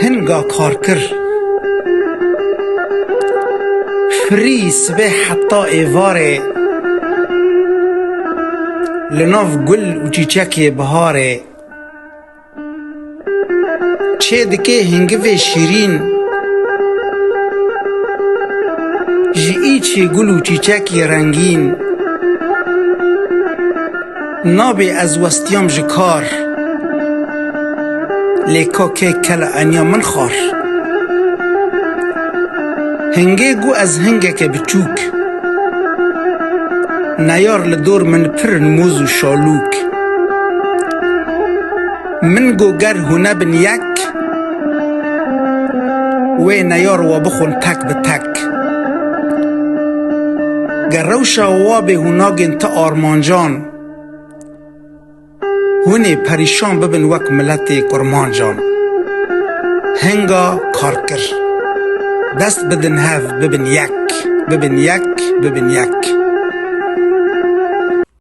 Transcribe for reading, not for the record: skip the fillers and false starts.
هنگا کار کر فری سبه حتی ایواره لناف گل و چیچک بهاره چه دکه هنگوه شیرین جی ایچه گل و چیچک رنگین نابی از وستیام جکار لیکا که کل انیا من خار هنگه گو از هنگه که بچوک نیار لدور من پر نموز و شالوک من گو گر هونه بن یک و نیار و بخون تک به تک گر روشا و به هناگن تا آرمانجان هونه پریشان ببن وک ملت کرمان جان هنگا کار کر دست بدن هف ببن یک